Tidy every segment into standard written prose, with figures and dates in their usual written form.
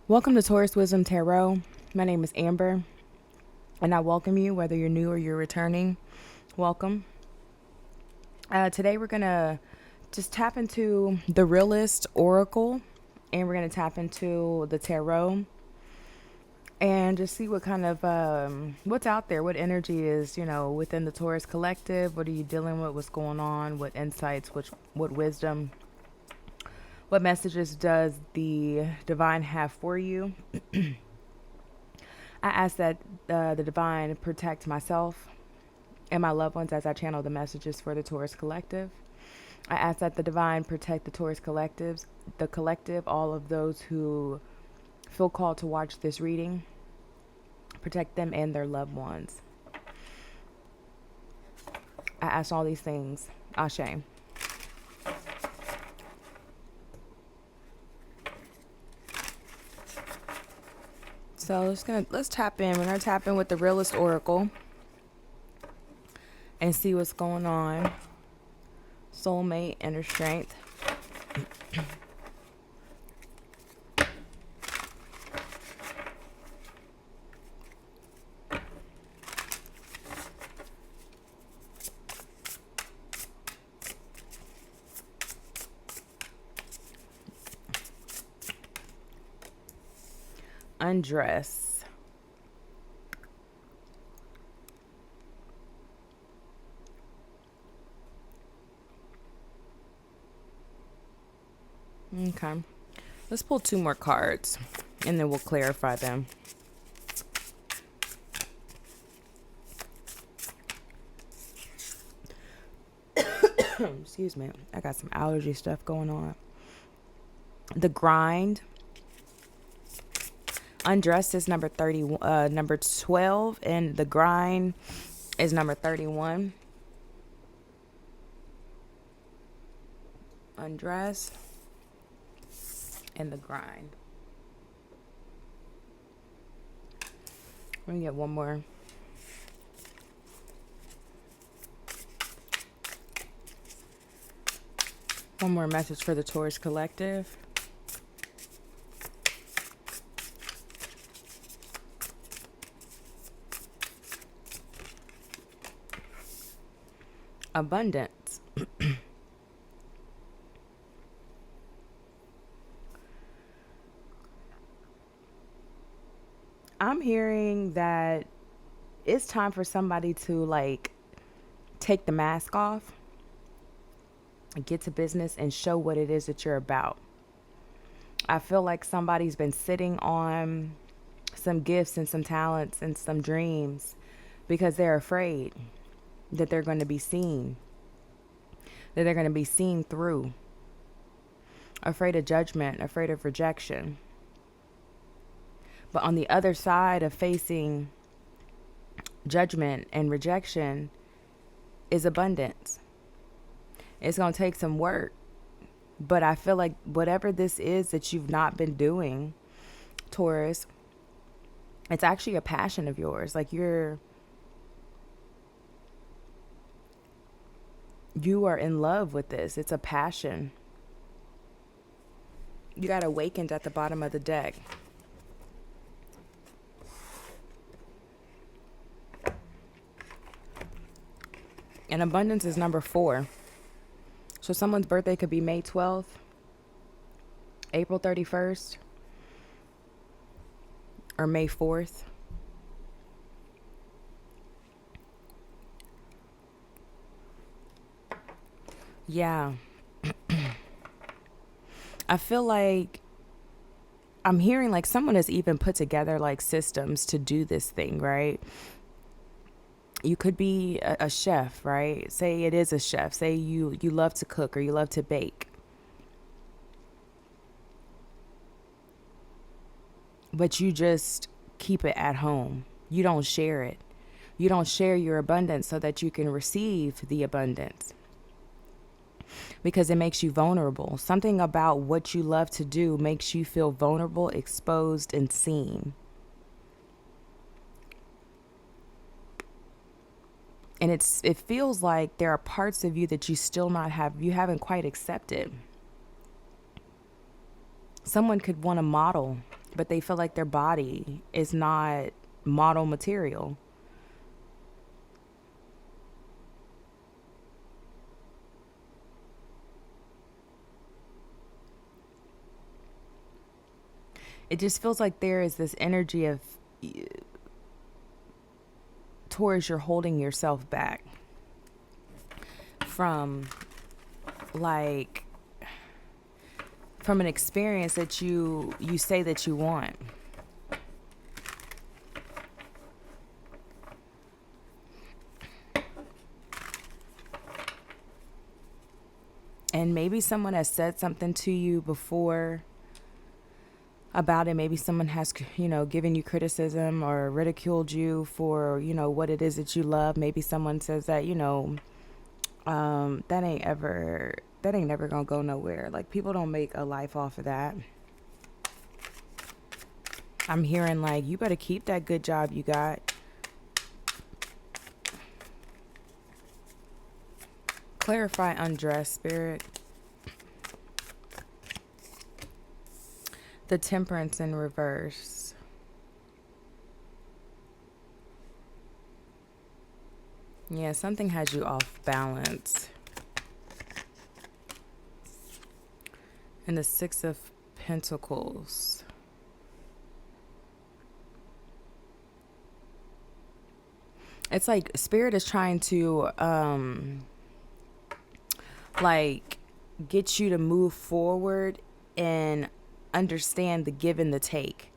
Welcome to Taurus Wisdom Tarot. My name is Amber, and I welcome you, whether you're new or you're returning. Welcome. Today we're going to just tap into the realist oracle, and we're going to tap into the tarot and just see what kind of what's out there, what energy is, within the Taurus collective. What are you dealing with? What's going on? What insights? What wisdom? What messages does the divine have for you? I ask that the divine protect myself and my loved ones as I channel the messages for the Taurus collective. I ask that the divine protect the Taurus collective, all of those who feel called to watch this reading, protect them and their loved ones. I ask all these things. Ashe. So let's tap in. We're gonna tap in with the realist oracle and see what's going on. Soulmate, inner strength. Undress. Okay. Let's pull two more cards and then we'll clarify them. Excuse me. I got some allergy stuff going on. The grind. Undressed is number 12, and the grind is number 31. Undress and the grind. Let me get one more. One more message for the Taurus collective. Abundance. I'm hearing that it's time for somebody to take the mask off, get to business, and show what it is that you're about. I feel like somebody's been sitting on some gifts and some talents and some dreams because they're afraid that they're going to be seen, that they're going to be seen through, afraid of judgment, afraid of rejection. But on the other side of facing judgment and rejection is abundance. It's going to take some work. But I feel like whatever this is that you've not been doing, Taurus, it's actually a passion of yours. Like you are in love with this. It's a passion. You got awakened at the bottom of the deck. And abundance is number 4. So someone's birthday could be May 12th, April 31st, or May 4th. Yeah. I feel like I'm hearing like someone has even put together like systems to do this thing, right? You could be a chef, right? Say it is a chef. Say you love to cook or you love to bake. But you just keep it at home. You don't share it. You don't share your abundance so that you can receive the abundance. Because it makes you vulnerable. Something about what you love to do makes you feel vulnerable, exposed, and seen. And it feels like there are parts of you that you haven't quite accepted. Someone could want to model but they feel like their body is not model material. It just feels like there is this energy of towards you're holding yourself back from like from an experience that you say that you want. And maybe someone has said something to you before about it. Maybe someone has, given you criticism or ridiculed you for, what it is that you love. Maybe someone says that, that ain't never gonna go nowhere. Like, people don't make a life off of that. I'm hearing like, you better keep that good job you got. Clarify undress, Spirit. The Temperance in reverse. Yeah, something has you off balance. And the Six of Pentacles. It's like Spirit is trying to like get you to move forward and understand the give and the take,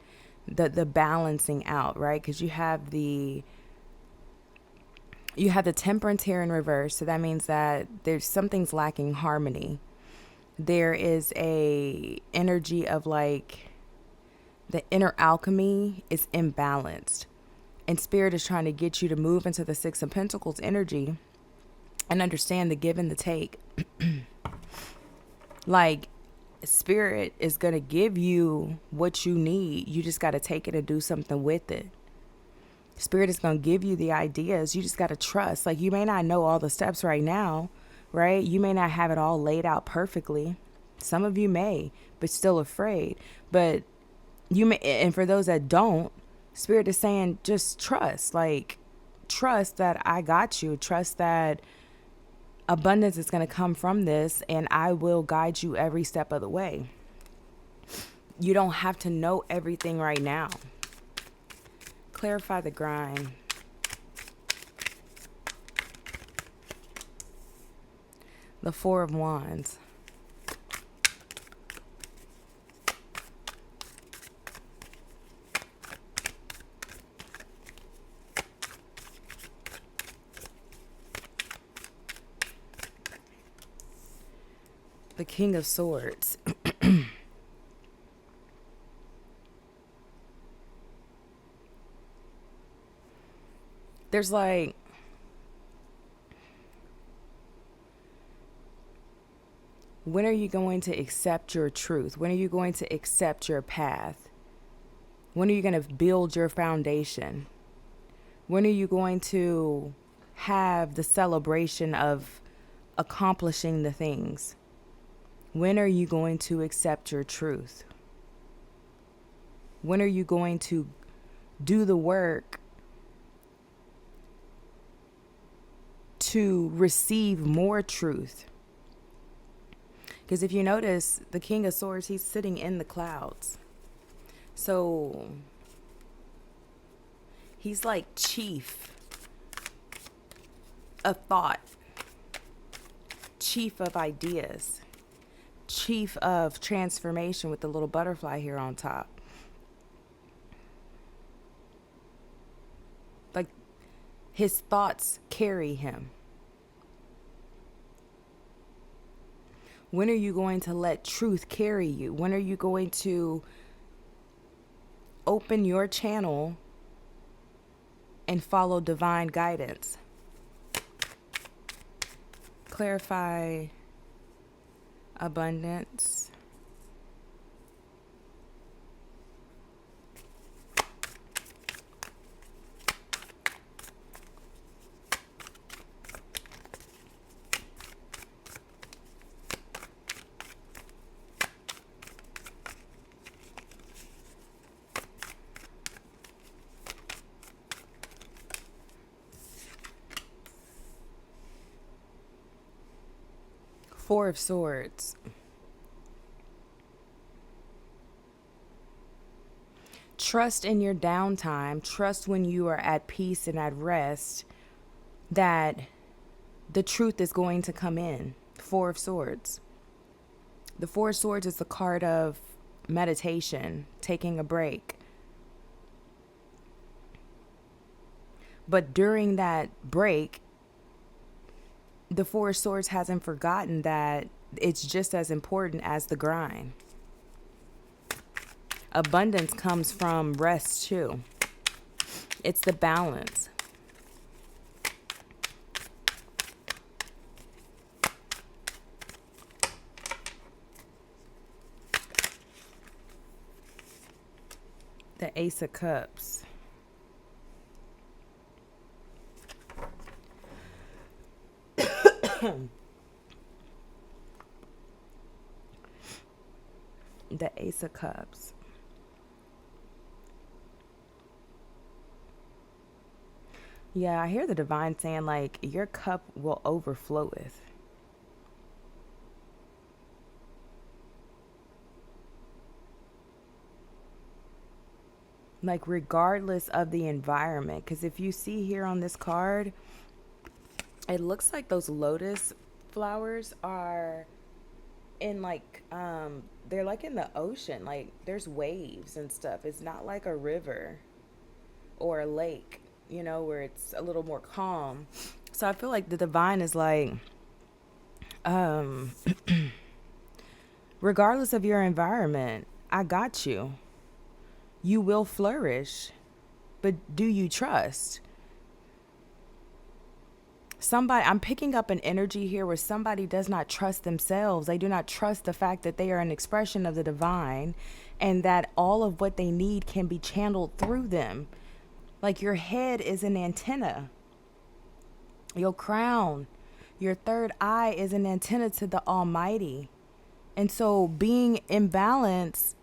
the balancing out, right? Because you have the Temperance here in reverse, so that means that there's something's lacking harmony. There is a energy of like the inner alchemy is imbalanced, and Spirit is trying to get you to move into the Six of Pentacles energy and understand the give and the take. Like, Spirit is going to give you what you need. You just got to take it and do something with it. Spirit is going to give you the ideas. You just got to trust. Like, you may not know all the steps right now, right? You may not have it all laid out perfectly. Some of you may, but still afraid. But you may, and for those that don't, Spirit is saying, just trust. Like, trust that I got you. Trust that abundance is going to come from this, and I will guide you every step of the way. You don't have to know everything right now. Clarify the grind. The Four of Wands. The King of Swords. There's like, when are you going to accept your truth? When are you going to accept your path? When are you going to build your foundation? When are you going to have the celebration of accomplishing the things? When are you going to accept your truth? When are you going to do the work to receive more truth? Because if you notice, the King of Swords, he's sitting in the clouds. So he's like chief of thought, chief of ideas, chief of transformation with the little butterfly here on top. Like, his thoughts carry him. When are you going to let truth carry you? When are you going to open your channel and follow divine guidance? Clarify abundance. Four of Swords. Trust in your downtime. Trust when you are at peace and at rest that the truth is going to come in. Four of Swords. The Four of Swords is the card of meditation, taking a break. But during that break, the Four of Swords hasn't forgotten that it's just as important as the grind. Abundance comes from rest too. It's the balance. The Ace of Cups. The Ace of Cups. Yeah, I hear the divine saying, like, your cup will overfloweth. Like, regardless of the environment. Because if you see here on this card, it looks like those lotus flowers are in like, they're like in the ocean. Like, there's waves and stuff. It's not like a river or a lake, you know, where it's a little more calm. So I feel like the divine is like, regardless of your environment, I got you. You will flourish. But do you trust? Somebody, I'm picking up an energy here where somebody does not trust themselves. They do not trust the fact that they are an expression of the divine and that all of what they need can be channeled through them. Like, your head is an antenna. Your crown, your third eye is an antenna to the Almighty. And so being in balance,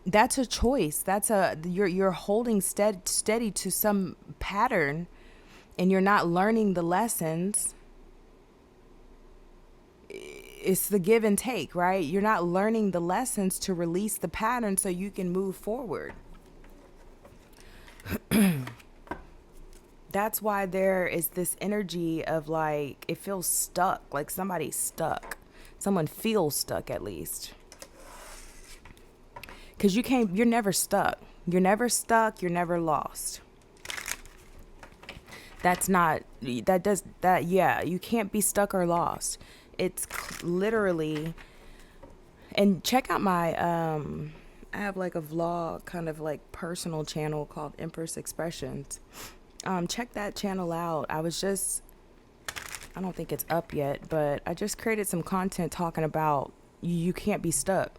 that's a choice. That's you're holding steady to some pattern and you're not learning the lessons. It's the give and take, right? You're not learning the lessons to release the pattern so you can move forward. That's why there is this energy of like, it feels stuck, like somebody's stuck. Someone feels stuck at least. Because you're never stuck. You're never stuck. You're never lost. You can't be stuck or lost. It's literally, and check out my, I have like a vlog, kind of like personal channel called Empress Expressions. Check that channel out. I don't think it's up yet, but I just created some content talking about you can't be stuck.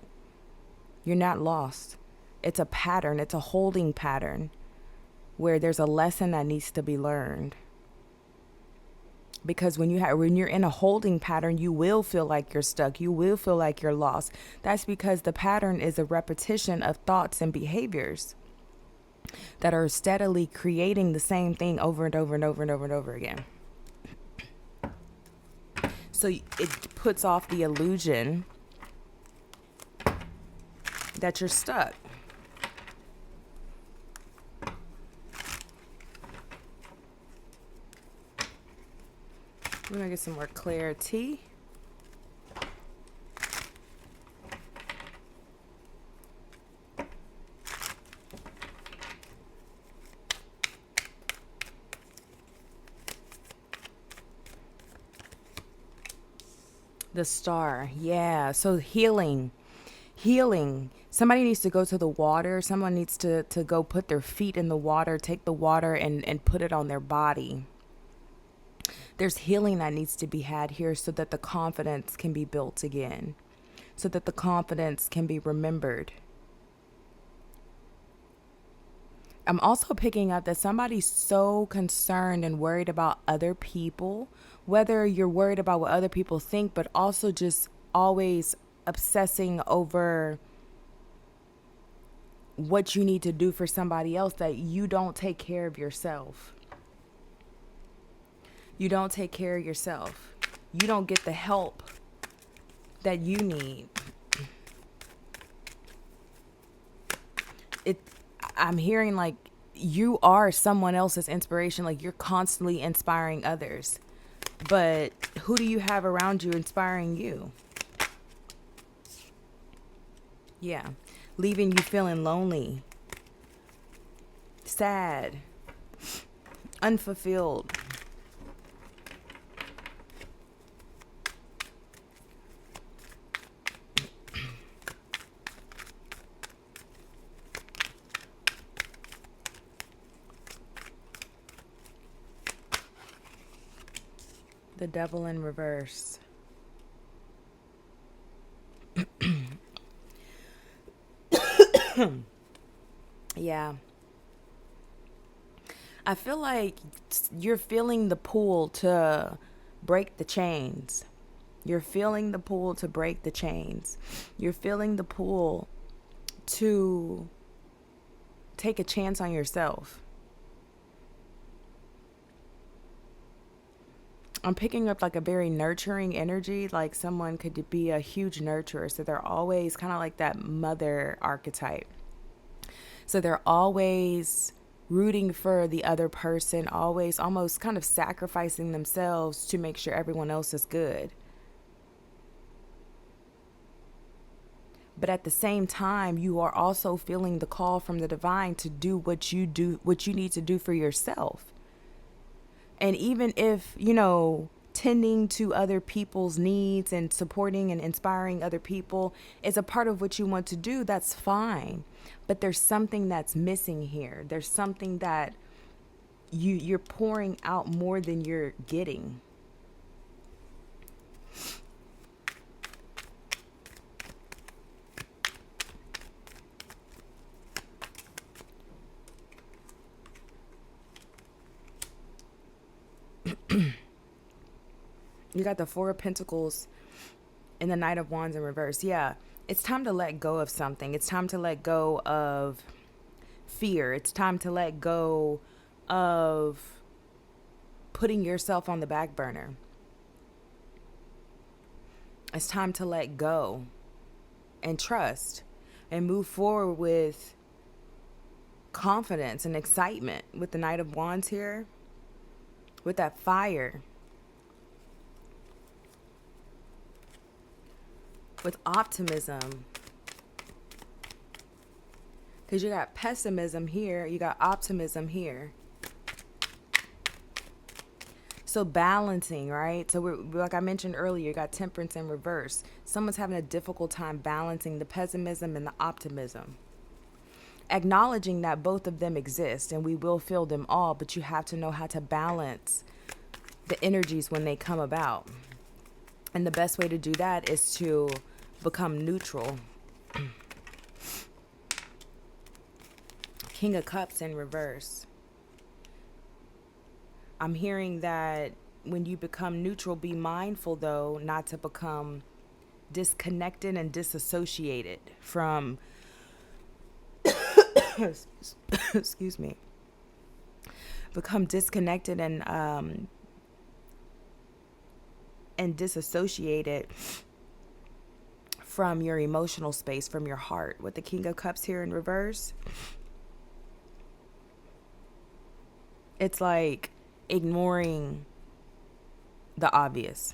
You're not lost. It's a pattern. It's a holding pattern where there's a lesson that needs to be learned. Because when you're in a holding pattern, you will feel like you're stuck. You will feel like you're lost. That's because the pattern is a repetition of thoughts and behaviors that are steadily creating the same thing over and over and over and over and over again. So it puts off the illusion that you're stuck. We're going to get some more clarity. The Star. Yeah. So healing. Somebody needs to go to the water. Someone needs to go put their feet in the water, take the water and put it on their body. There's healing that needs to be had here so that the confidence can be built again, so that the confidence can be remembered. I'm also picking up that somebody's so concerned and worried about other people, whether you're worried about what other people think, but also just always obsessing over what you need to do for somebody else, that you don't take care of yourself. You don't take care of yourself. You don't get the help that you need. It I'm hearing like you are someone else's inspiration, like you're constantly inspiring others. But who do you have around you inspiring you? Yeah. Leaving you feeling lonely, sad, unfulfilled. The devil in reverse. Yeah. I feel like you're feeling the pull to break the chains. You're feeling the pull to break the chains. You're feeling the pull to take a chance on yourself. I'm picking up like a very nurturing energy, like someone could be a huge nurturer. So they're always kind of like that mother archetype. So they're always rooting for the other person, always almost kind of sacrificing themselves to make sure everyone else is good. But at the same time, you are also feeling the call from the divine to do, what you need to do for yourself. And even if, tending to other people's needs and supporting and inspiring other people is a part of what you want to do, that's fine. But there's something that's missing here. There's something that you're pouring out more than you're getting. You got the Four of Pentacles and the Knight of Wands in reverse. Yeah, it's time to let go of something. It's time to let go of fear. It's time to let go of putting yourself on the back burner. It's time to let go and trust and move forward with confidence and excitement with the Knight of Wands here, with that fire, with optimism. Because you got pessimism here, you got optimism here. So balancing, right? So we're, like I mentioned earlier, you got temperance in reverse. Someone's having a difficult time balancing the pessimism and the optimism. Acknowledging that both of them exist and we will feel them all, but you have to know how to balance the energies when they come about. And the best way to do that is to become neutral. King of Cups in reverse. I'm hearing that when you become neutral, be mindful, though, not to become disconnected and disassociated from, excuse me, become disconnected and disassociated from your emotional space, from your heart. With the King of Cups here in reverse, it's like ignoring the obvious.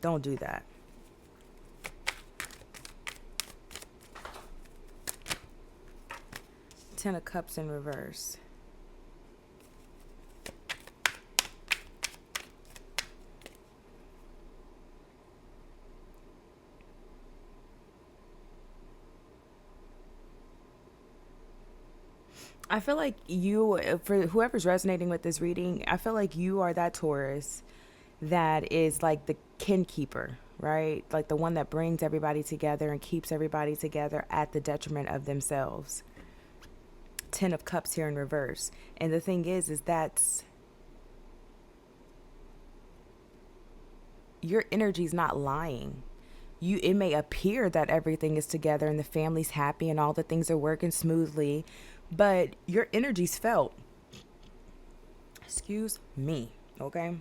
Don't do that. Ten of Cups in reverse. I feel like you, for whoever's resonating with this reading, I feel like you are that Taurus that is like the kin keeper, right? Like the one that brings everybody together and keeps everybody together at the detriment of themselves. Ten of Cups here in reverse. And the thing is that's, your energy's not lying. It may appear that everything is together and the family's happy and all the things are working smoothly, but your energy's felt. Excuse me, okay?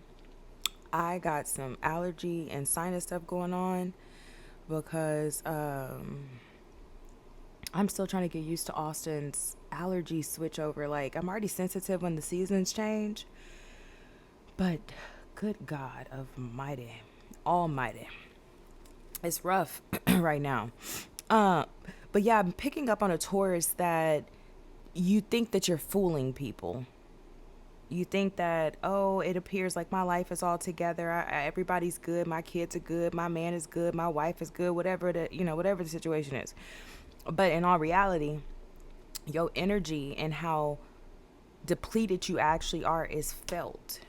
I got some allergy and sinus stuff going on, because I'm still trying to get used to Austin's allergy switch over. Like, I'm already sensitive when the seasons change, but good God of mighty, almighty, it's rough right now. Uh, but yeah, I'm picking up on a Taurus that you think that you're fooling people. You think that, oh, it appears like my life is all together. Everybody's good. My kids are good. My man is good. My wife is good. Whatever the situation is. But in all reality, your energy and how depleted you actually are is felt.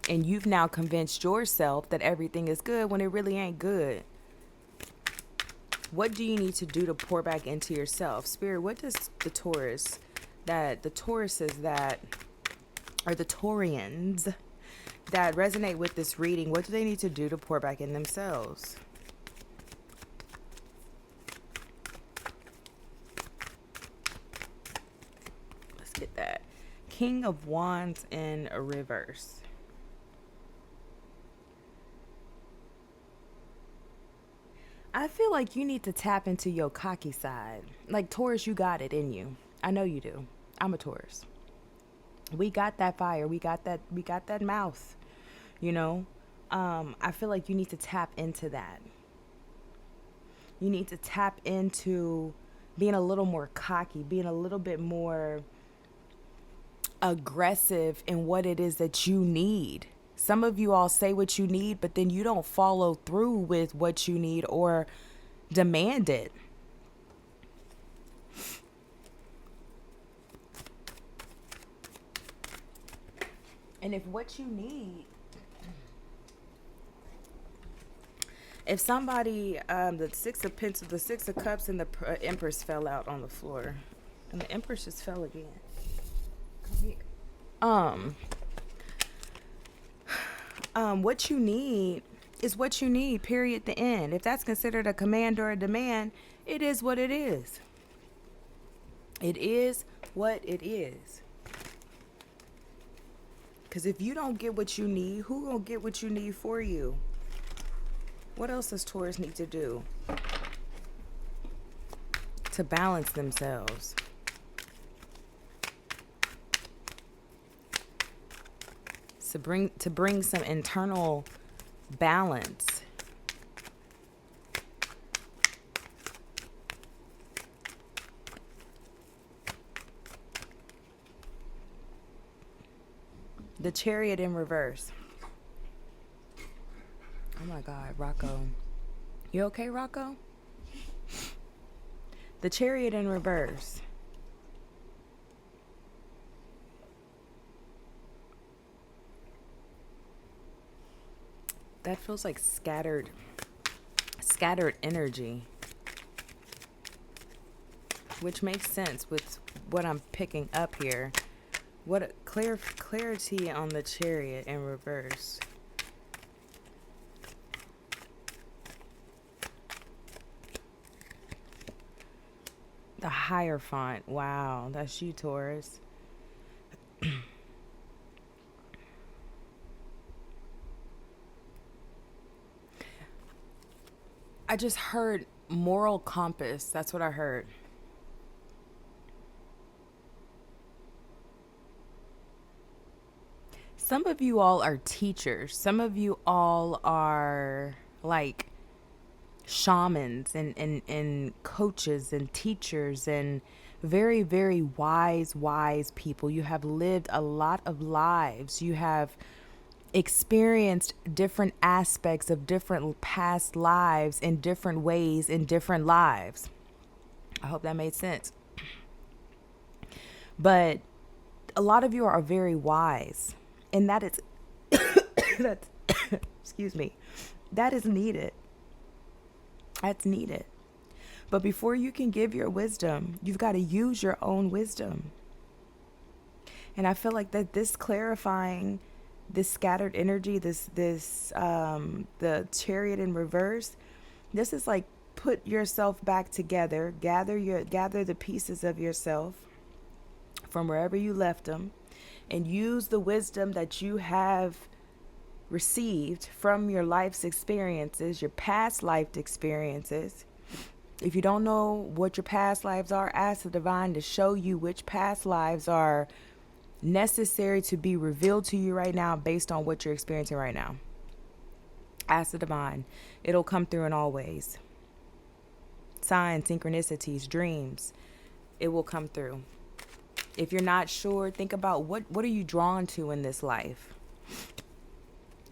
And you've now convinced yourself that everything is good when it really ain't good. What do you need to do to pour back into yourself? Spirit, what does the Tauruses that, or the Taurians that resonate with this reading, what do they need to do to pour back in themselves? Let's get that. King of Wands in reverse. I feel like you need to tap into your cocky side. Like, Taurus, you got it in you. I know you do. I'm a Taurus. We got that fire. We got that mouth. You know? I feel like you need to tap into that. You need to tap into being a little more cocky, being a little bit more aggressive in what it is that you need. Some of you all say what you need, but then you don't follow through with what you need or demand it. And if what you need, if somebody, the Six of Pentacles, the Six of Cups, and the Empress fell out on the floor, and the Empress just fell again. Come here. What you need is what you need, period, the end. If that's considered a command or a demand, it is what it is. It is what it is. Because if you don't get what you need, who gonna get what you need for you? What else does Taurus need to do to balance themselves? To bring some internal balance. The Chariot in reverse. Oh my God, Rocco. You okay, Rocco? The Chariot in reverse. That feels like scattered energy, which makes sense with what I'm picking up here. What clarity on the Chariot in reverse. The Hierophant. Wow, that's you, Taurus. I just heard moral compass. That's what I heard. Some of you all are teachers. Some of you all are like shamans and coaches and teachers and very, very wise people. You have lived a lot of lives. You have experienced different aspects of different past lives in different ways in different lives. I hope that made sense. But a lot of you are very wise, and that is that's excuse me. That is needed. That's needed. But before you can give your wisdom, you've got to use your own wisdom. And I feel like that this clarifying this scattered energy, the Chariot in reverse, this is like put yourself back together, gather the pieces of yourself from wherever you left them, and use the wisdom that you have received from your life's experiences, your past life experiences. If you don't know what your past lives are, ask the divine to show you which past lives are necessary to be revealed to you right now based on what you're experiencing right now. Ask the divine. It'll come through in all ways. Signs, synchronicities, dreams. It will come through. If you're not sure, think about what are you drawn to in this life?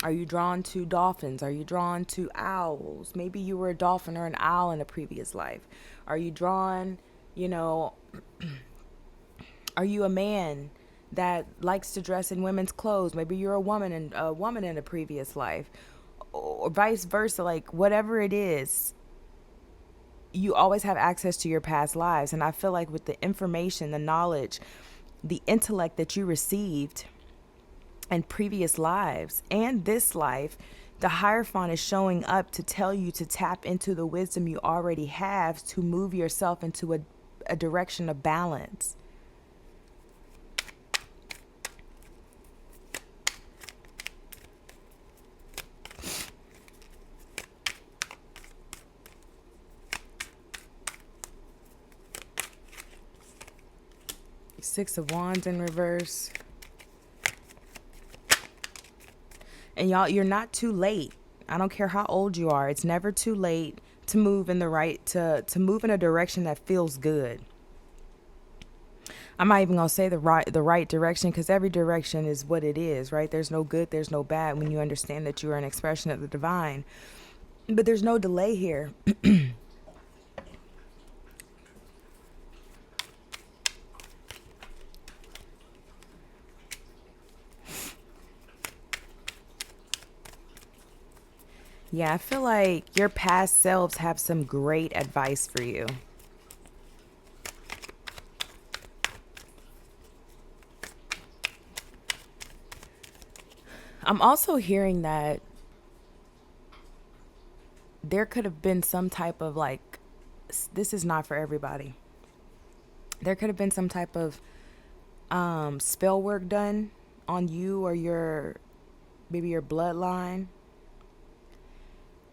Are you drawn to dolphins? Are you drawn to owls? Maybe you were a dolphin or an owl in a previous life. Are you drawn, are you a man that likes to dress in women's clothes? Maybe you're a woman in a previous life, or vice versa. Like whatever it is, you always have access to your past lives. And I feel like with the information, the knowledge, the intellect that you received in previous lives and this life, the Hierophant is showing up to tell you to tap into the wisdom you already have to move yourself into a direction of balance. Six of Wands in reverse. And y'all, you're not too late. I don't care how old you are. It's never too late to move in the right, to move in a direction that feels good. I'm not even gonna say the right direction, because every direction is what it is, right? There's no good, there's no bad when you understand that you are an expression of the divine. But there's no delay here. Yeah, I feel like your past selves have some great advice for you. I'm also hearing that there could have been some type of this is not for everybody. There could have been some type of spell work done on you or maybe your bloodline.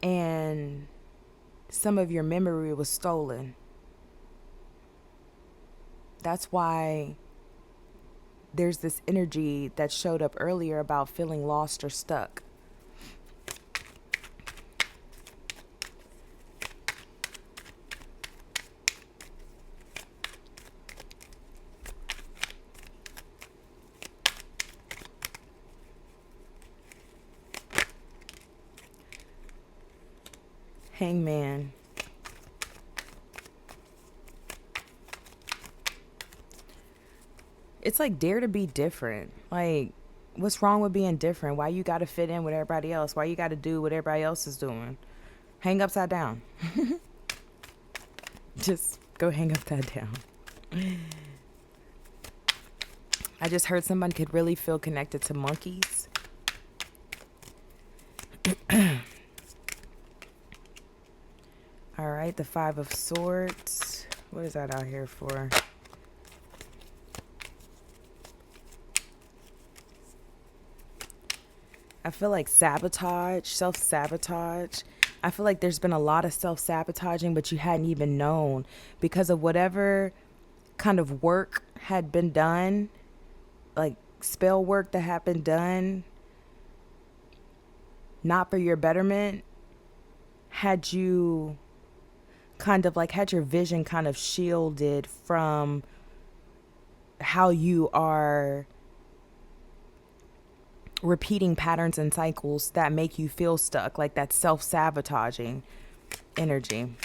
And some of your memory was stolen. That's why there's this energy that showed up earlier about feeling lost or stuck. Hangman. It's like, dare to be different. Like, what's wrong with being different? Why you got to fit in with everybody else? Why you got to do what everybody else is doing? Hang upside down. Just go hang upside down. I just heard someone could really feel connected to monkeys. All right, the Five of Swords. What is that out here for? I feel like sabotage, self-sabotage. I feel like there's been a lot of self-sabotaging, but you hadn't even known because of whatever kind of work had been done, like spell work that had been done, not for your betterment, had you kind of like had your vision kind of shielded from how you are repeating patterns and cycles that make you feel stuck, like that self-sabotaging energy.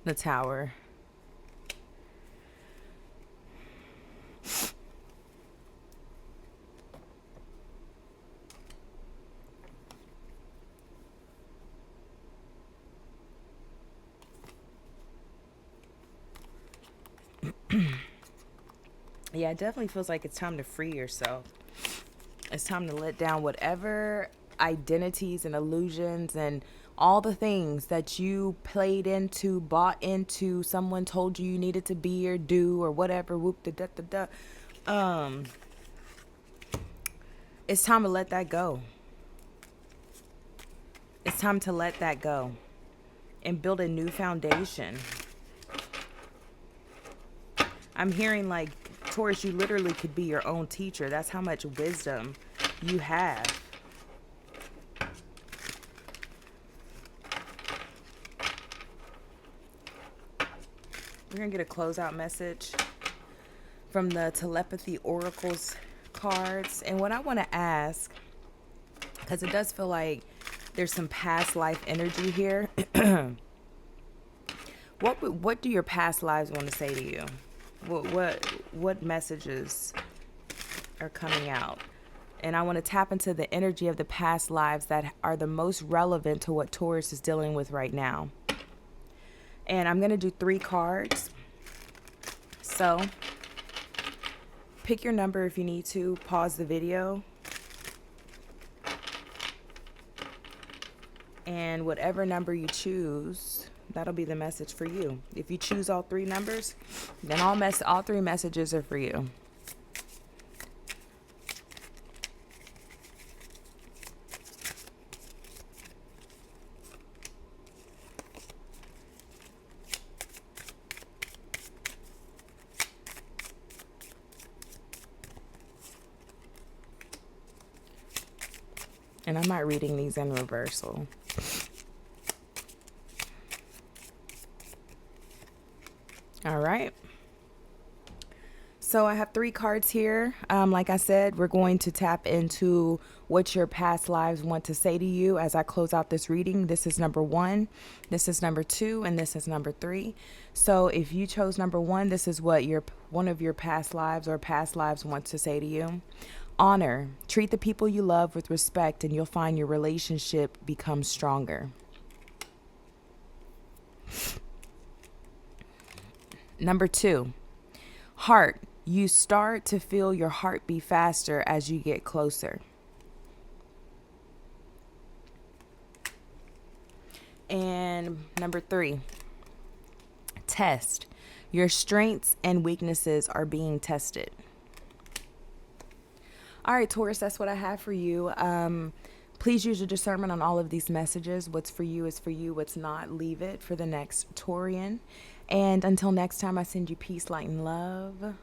The Tower. Yeah, it definitely feels like it's time to free yourself. It's time to let down whatever identities and illusions and all the things that you played into, bought into, someone told you you needed to be or do or whatever, whoop da da da da. It's time to let that go. It's time to let that go and build a new foundation. I'm hearing like, Taurus, you literally could be your own teacher. That's how much wisdom you have. We're going to get a closeout message from the Telepathy Oracles cards. And what I want to ask, because it does feel like there's some past life energy here. What do your past lives want to say to you? What messages are coming out? And I want to tap into the energy of the past lives that are the most relevant to what Taurus is dealing with right now. And I'm going to do 3 cards. So pick your number if you need to. Pause the video. And whatever number you choose, that'll be the message for you. If you choose all 3 numbers, then all 3 messages are for you. And I'm not reading these in reversal. All right. So I have 3 cards here. Like I said, we're going to tap into what your past lives want to say to you as I close out this reading. This is number 1, this is number 2, and this is number 3. So if you chose number 1, this is what one of your past lives or past lives wants to say to you. Honor. Treat the people you love with respect, and you'll find your relationship becomes stronger. Number 2, heart. You start to feel your heart beat faster as you get closer. And number 3, test. Your strengths and weaknesses are being tested. All right, Taurus, that's what I have for you. Please use your discernment on all of these messages. What's for you is for you. What's not, leave it for the next Taurian. And until next time, I send you peace, light, and love.